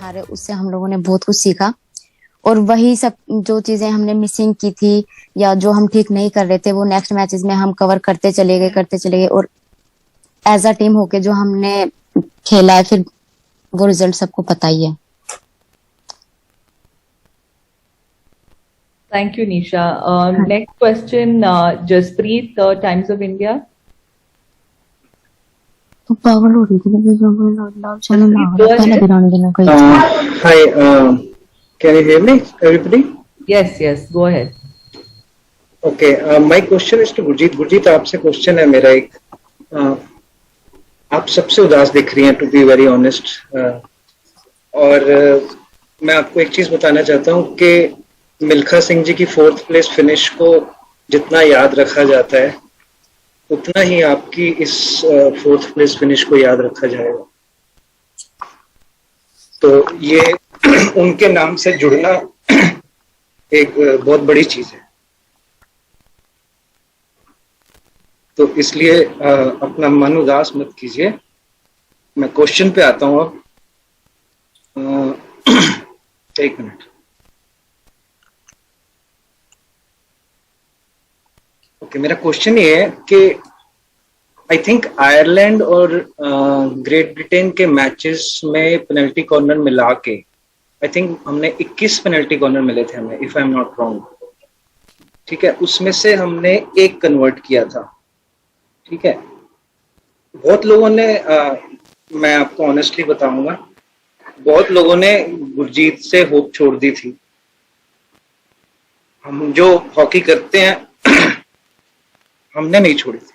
हारे उससे हम लोगों ने बहुत कुछ सीखा। और वही सब जो चीजें हमने मिसिंग की थी या जो हम ठीक नहीं कर रहे थे वो नेक्स्ट मैचेस में हम कवर करते चले गए और एज अ टीम होके जो हमने खेला है फिर वो रिजल्ट सबको पता ही है। Thank you, Nisha. Next question, Jaspreet, Times of India. तो पागल हो रही थी। Hi, can you hear me, everybody? Yes, go ahead. Okay, my question is to Gurjeet. Gurjeet, आपसे क्वेश्चन है मेरा एक। आप सबसे उदास दिख रही हैं, टू बी वेरी ऑनेस्ट। और मैं आपको एक चीज बताना चाहता हूँ कि मिल्खा सिंह जी की 4th प्लेस फिनिश को जितना याद रखा जाता है उतना ही आपकी इस 4th प्लेस फिनिश को याद रखा जाएगा। तो ये उनके नाम से जुड़ना एक बहुत बड़ी चीज है। तो इसलिए अपना मन उदास मत कीजिए। मैं क्वेश्चन पे आता हूँ अब। एक मिनट। ओके, मेरा क्वेश्चन ये है कि आई थिंक आयरलैंड और ग्रेट ब्रिटेन के मैचेस में पेनल्टी कॉर्नर मिला के आई थिंक हमने 21 पेनल्टी कॉर्नर मिले थे हमें, if I am not wrong. ठीक है, उसमें से हमने एक कन्वर्ट किया था। ठीक है, बहुत लोगों ने मैं आपको ऑनेस्टली बताऊंगा, बहुत लोगों ने गुरजीत से होप छोड़ दी थी। हम जो हॉकी करते हैं हमने नहीं छोड़ी थी।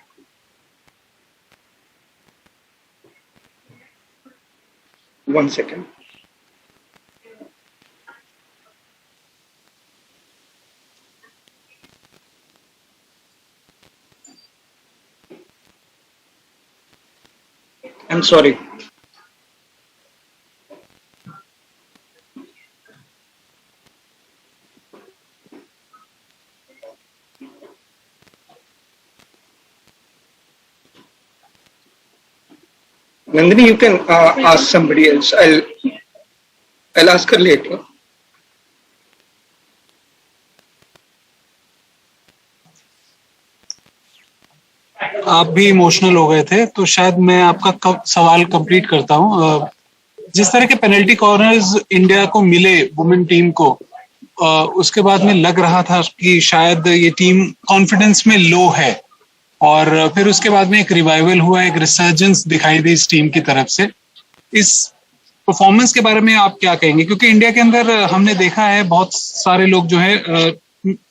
One second. I am sorry. Nandini, you can ask somebody else. I'll ask her later. आप भी इमोशनल हो गए थे तो शायद मैं आपका सवाल कंप्लीट करता हूँ। जिस तरह के पेनल्टी कॉर्नर्स इंडिया को मिले वुमेन टीम को, उसके बाद में लग रहा था कि शायद ये टीम कॉन्फिडेंस में लो है, और फिर उसके बाद में एक रिवाइवल हुआ, एक रिसर्जेंस दिखाई दी इस टीम की तरफ से। इस परफॉर्मेंस के बारे में आप क्या कहेंगे? क्योंकि इंडिया के अंदर हमने देखा है बहुत सारे लोग जो है,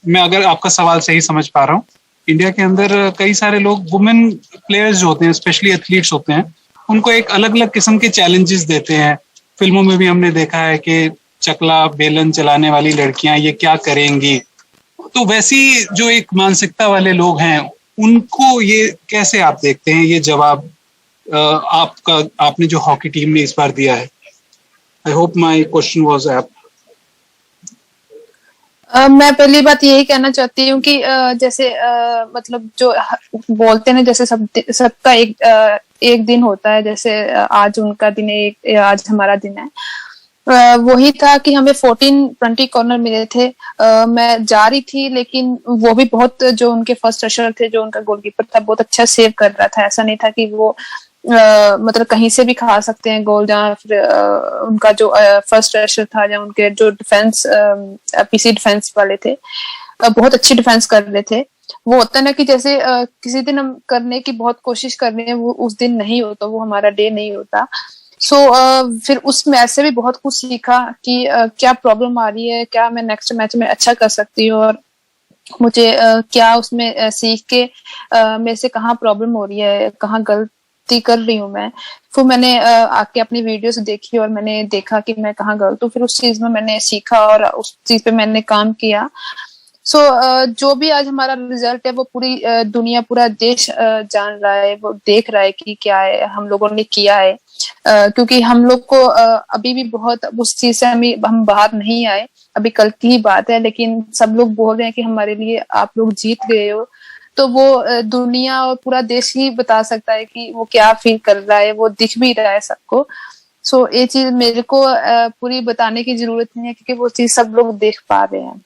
मैं अगर आपका सवाल सही समझ पा रहा हूँ, इंडिया के अंदर कई सारे लोग वुमेन प्लेयर्स जो होते हैं, स्पेशली एथलीट्स होते हैं, उनको एक अलग अलग किस्म के चैलेंजेस देते हैं। फिल्मों में भी हमने देखा है कि चकला बेलन चलाने वाली लड़कियां ये क्या करेंगी। तो वैसी जो एक मानसिकता वाले लोग हैं उनको ये कैसे आप देखते हैं? ये जवाब आपने जो हॉकी टीम ने इस बार दिया है। I hope my question was apt. मैं पहली बात यही कहना चाहती हूँ कि जैसे मतलब जो बोलते हैं जैसे सबका एक दिन होता है, जैसे आज उनका दिन है, आज हमारा दिन है। वही था कि हमें 14-20 कॉर्नर मिले थे। मैं जा रही थी लेकिन वो भी बहुत, जो उनके फर्स्ट रशर थे, जो उनका गोलकीपर था, बहुत अच्छा सेव कर रहा था। ऐसा नहीं था कि वो मतलब कहीं से भी खा सकते हैं गोल, जहाँ फिर उनका जो फर्स्ट रशर था, जहाँ उनके जो डिफेंस पीसी डिफेंस वाले थे बहुत अच्छी डिफेंस कर रहे थे। वो होता है ना कि जैसे किसी दिन हम करने की बहुत कोशिश कर रहे हैं, वो उस दिन नहीं होता, वो हमारा डे नहीं होता। फिर उस मैच से भी बहुत कुछ सीखा कि क्या प्रॉब्लम आ रही है, क्या मैं नेक्स्ट मैच में अच्छा कर सकती हूँ, और मुझे क्या उसमें सीख के मेरे से कहाँ प्रॉब्लम हो रही है, कहाँ गलती कर रही हूँ मैं। फिर मैंने आके अपनी वीडियोस देखी और मैंने देखा कि मैं कहाँ गलत हूँ। फिर उस चीज में मैंने सीखा और उस चीज पे मैंने काम किया। जो भी आज हमारा रिजल्ट है वो पूरी दुनिया, पूरा देश जान रहा है, वो देख रहा है कि क्या है हम लोगों ने किया है। क्योंकि हम लोग को अभी भी बहुत उस चीज से हम बाहर नहीं आए, अभी कल की ही बात है, लेकिन सब लोग बोल रहे हैं कि हमारे लिए आप लोग जीत गए हो। तो वो दुनिया और पूरा देश ही बता सकता है कि वो क्या फील कर रहा है, वो दिख भी रहा है सबको। सो ये चीज मेरे को पूरी बताने की जरूरत नहीं है क्योंकि वो चीज सब लोग देख पा रहे हैं.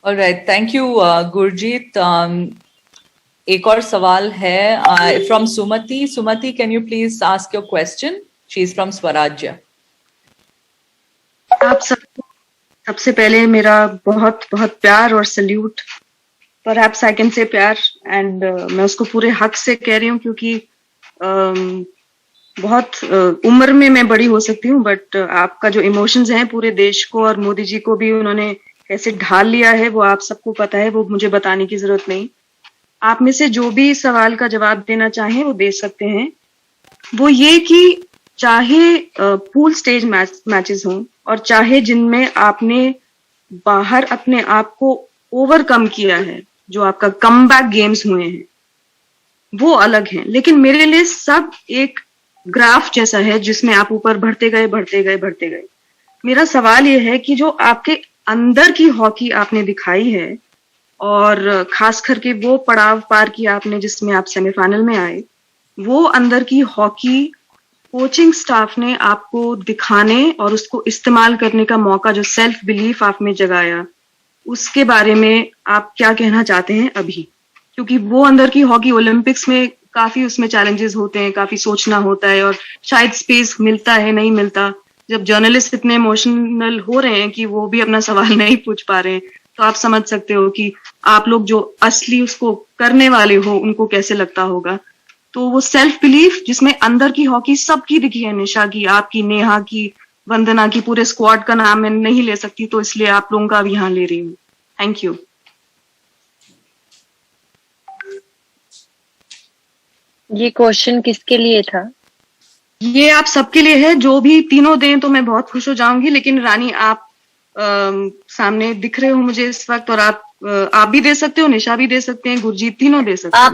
Alright, thank you, Gurjeet. एक और सवाल है from Sumati. Sumati, can you please ask your question? She is from Swarajya. आप सबसे पहले मेरा बहुत बहुत प्यार और salute. Perhaps I can say प्यार and मैं उसको पूरे हक से कह रही हूँ क्योंकि बहुत उम्र में मैं बड़ी हो सकती हूँ बट आपका जो इमोशंस हैं पूरे देश को और मोदी जी को भी उन्होंने कैसे ढाल लिया है वो आप सबको पता है, वो मुझे बताने की जरूरत नहीं. आप में से जो भी सवाल का जवाब देना चाहें वो दे सकते हैं. वो ये कि चाहे पूल स्टेज मैचेस हों और चाहे जिनमें आपने बाहर अपने आप को ओवरकम किया है, जो आपका कमबैक गेम्स हुए हैं वो अलग हैं, लेकिन मेरे लिए सब एक ग्राफ जैसा है जिसमें आप ऊपर बढ़ते गए. मेरा सवाल ये है कि जो आपके अंदर की हॉकी आपने दिखाई है और खास करके वो पड़ाव पार किया आपने जिसमें आप सेमीफाइनल में आए, वो अंदर की हॉकी कोचिंग स्टाफ ने आपको दिखाने और उसको इस्तेमाल करने का मौका, जो सेल्फ बिलीफ आप में जगाया, उसके बारे में आप क्या कहना चाहते हैं अभी? क्योंकि वो अंदर की हॉकी ओलंपिक्स में काफी उसमें चैलेंजेस होते हैं, काफी सोचना होता है और शायद स्पेस मिलता है नहीं मिलता. जब जर्नलिस्ट इतने इमोशनल हो रहे हैं कि वो भी अपना सवाल नहीं पूछ पा रहे हैं तो आप समझ सकते हो कि आप लोग जो असली उसको करने वाले हो उनको कैसे लगता होगा. तो वो सेल्फ बिलीफ जिसमें अंदर की हॉकी सबकी दिखी है, निशा की, आपकी, नेहा की, वंदना की, पूरे स्क्वाड का नाम मैं नहीं ले सकती तो इसलिए आप लोगों का भी यहाँ ले रही हूँ. Thank you. ये क्वेश्चन किसके लिए था? ये आप सबके लिए है, जो भी तीनों दें तो मैं बहुत खुश हो जाऊंगी. लेकिन रानी आप सामने दिख रहे हो मुझे इस वक्त और आप भी दे सकते हो, निशा भी दे सकते हैं, गुरजीत, तीनों दे सकते हैं.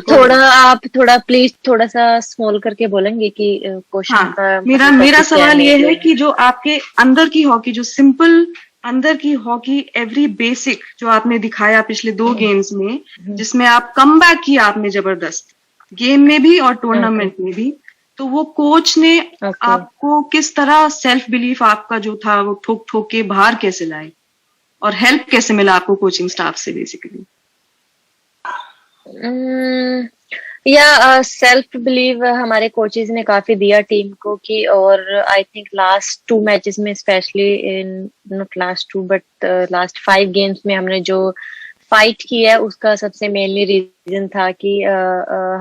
आप थोड़ा प्लीज थोड़ा सा स्मॉल करके बोलेंगे कि क्वेश्चन का मेरा सवाल ये है कि जो आपके अंदर की हॉकी, जो सिंपल अंदर की हॉकी, एवरी बेसिक जो आपने दिखाया पिछले 2 गेम्स में, जिसमें आप कमबैक किया आपने जबरदस्त, गेम में भी और टूर्नामेंट में भी, तो वो कोच ने आपको किस तरह सेल्फ बिलीफ आपका जो था वो ठोक ठोक के बाहर कैसे लाए और हेल्प कैसे मिला आपको कोचिंग स्टाफ से बेसिकली? या सेल्फ बिलीव हमारे कोचेस ने काफी दिया टीम को कि, और आई थिंक लास्ट 2 मैचेस में specially, in not last 2 but last 5 games में हमने जो फाइट किया है उसका सबसे मेनली रीजन था कि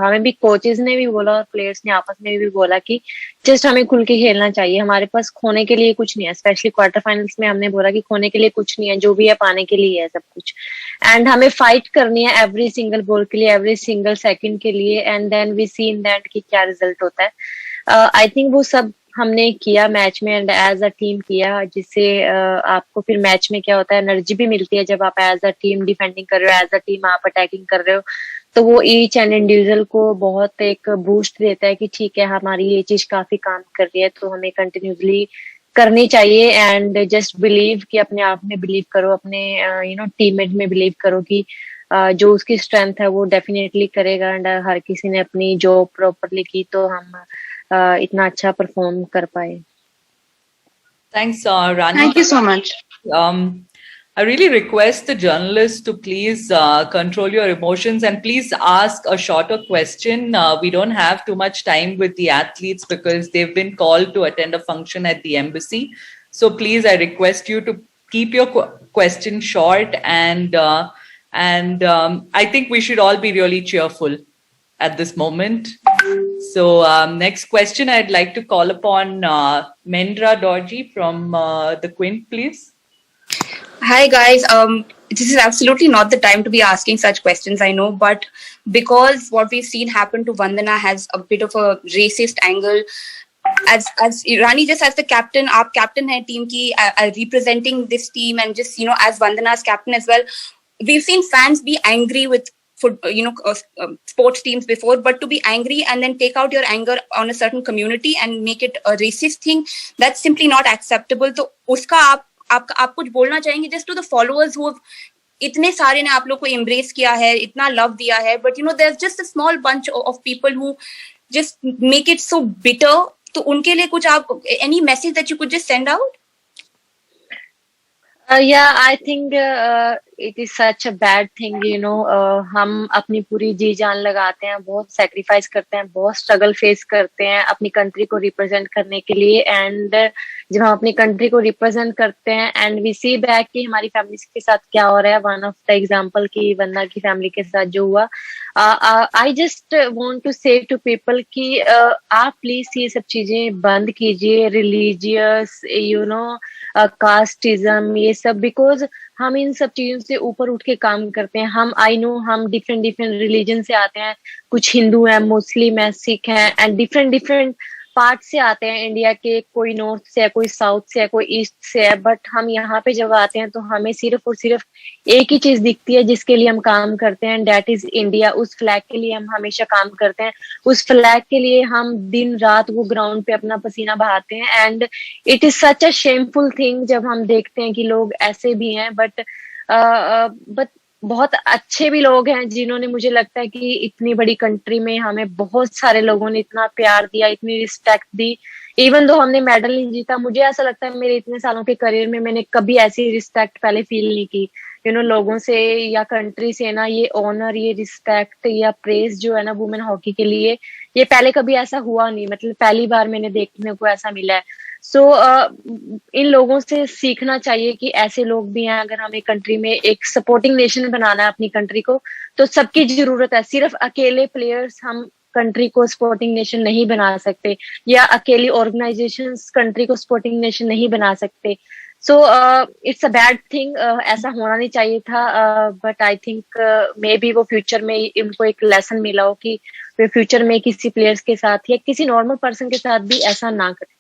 हमें भी कोचेस ने भी बोला और प्लेयर्स ने आपस में भी बोला कि जस्ट हमें खुल के खेलना चाहिए, हमारे पास खोने के लिए कुछ नहीं है. स्पेशली क्वार्टर फाइनल्स में हमने बोला कि खोने के लिए कुछ नहीं है, जो भी है पाने के लिए है सब कुछ, एंड हमें फाइट करनी है एवरी सिंगल बॉल के लिए, एवरी सिंगल सेकंड के लिए, and then we see in that कि क्या रिजल्ट होता है. आई थिंक वो सब हमने किया मैच में एंड एज अ टीम किया, जिससे आपको फिर मैच में क्या होता है, एनर्जी भी मिलती है जब आप एज अ टीम डिफेंडिंग कर रहे हो, एज अ टीम आप अटैकिंग कर रहे हो, तो वो ईच एंड इंडिविजुअल को बहुत एक बूस्ट देता है कि ठीक है हमारी ये चीज काफी काम कर रही है तो हमें कंटिन्यूसली करनी चाहिए. एंड जस्ट बिलीव कि अपने आप में बिलीव करो, अपने टीममेट में बिलीव करो कि जो उसकी स्ट्रेंथ है वो डेफिनेटली करेगा. एंड हर किसी ने अपनी जॉब प्रॉपरली की तो हम इतना अच्छा परफॉर्म कर पाए. Thanks, Rani. Thank you so much. I really request the journalists to please control your emotions and please ask a shorter question. We don't have too much time with the athletes because they've been called to attend a function at the embassy. So please, I request you to keep your question short and I think we should all be really cheerful at this moment. So next question, I'd like to call upon Mendra Dorji from the Quint, please. Hi guys, this is absolutely not the time to be asking such questions, I know, but because what we've seen happen to Vandana has a bit of a racist angle. As Rani, just as the captain, aap captain hai team ki, representing this team, and just as Vandana's captain as well, we've seen fans be angry with sports teams before, but to be angry and then take out your anger on a certain community and make it a racist thing, that's simply not acceptable. तो उसका आप कुछ बोलना चाहेंगे just to the followers who इतने सारे ने आप लोग को embrace किया है, इतना love दिया है, but there's just a small bunch of people who just make it so bitter तो उनके लिए कुछ आप any message that you could just send out? Yeah, I think it is such a bad thing, you know. हम अपनी पूरी जी जान लगाते हैं, बहुत सेक्रीफाइस करते हैं, बहुत स्ट्रगल फेस करते हैं अपनी कंट्री को रिप्रेजेंट करने के लिए, एंड जब हम अपनी कंट्री को रिप्रेजेंट करते हैं एंड वी सी बैक कि हमारी फैमिली के साथ क्या हो रहा है, वन ऑफ द एग्जांपल की वंदना की फैमिली के साथ जो हुआ, आई जस्ट वांट टू से टू पीपल कि आप प्लीज ये सब चीजें बंद कीजिए, रिलीजियस यू नो कास्टिज्म ये सब, बिकॉज हम इन सब चीजों से ऊपर उठ के काम करते हैं। हम आई नो हम डिफरेंट डिफरेंट रिलीजन से आते हैं, कुछ हिंदू हैं, मुस्लिम है, सिख हैं, एंड डिफरेंट डिफरेंट पार्ट से आते हैं इंडिया के, कोई नॉर्थ से है, कोई साउथ से है, कोई ईस्ट से है, बट हम यहाँ पे जब आते हैं तो हमें सिर्फ और सिर्फ एक ही चीज दिखती है जिसके लिए हम काम करते हैं, दैट इज इंडिया। उस फ्लैग के लिए हम हमेशा काम करते हैं, उस फ्लैग के लिए हम दिन रात वो ग्राउंड पे अपना पसीना बहाते हैं, and it is such a shameful thing जब हम देखते हैं कि लोग ऐसे भी हैं, बट बहुत अच्छे भी लोग हैं जिन्होंने, मुझे लगता है कि इतनी बड़ी कंट्री में हमें बहुत सारे लोगों ने इतना प्यार दिया, इतनी रिस्पेक्ट दी, इवन दो हमने मेडल नहीं जीता। मुझे ऐसा लगता है मेरे इतने सालों के करियर में मैंने कभी ऐसी रिस्पेक्ट पहले फील नहीं की, यू नो, लोगों से या कंट्री से ना, ये ऑनर, ये रिस्पेक्ट या प्रेज जो है ना वुमेन हॉकी के लिए, ये पहले कभी ऐसा हुआ नहीं, मतलब पहली बार मैंने देखने को ऐसा मिला है। सो इन लोगों से सीखना चाहिए कि ऐसे लोग भी हैं। अगर हमें कंट्री में एक सपोर्टिंग नेशन बनाना है अपनी कंट्री को, तो सबकी जरूरत है, सिर्फ अकेले प्लेयर्स हम कंट्री को स्पोर्टिंग नेशन नहीं बना सकते, या अकेली ऑर्गेनाइजेशंस कंट्री को स्पोर्टिंग नेशन नहीं बना सकते। So it's a bad thing, ऐसा होना नहीं चाहिए था, but I think may be वो फ्यूचर में इनको एक लेसन मिला हो कि वे फ्यूचर में किसी प्लेयर्स के साथ या किसी नॉर्मल पर्सन के साथ भी ऐसा ना करें।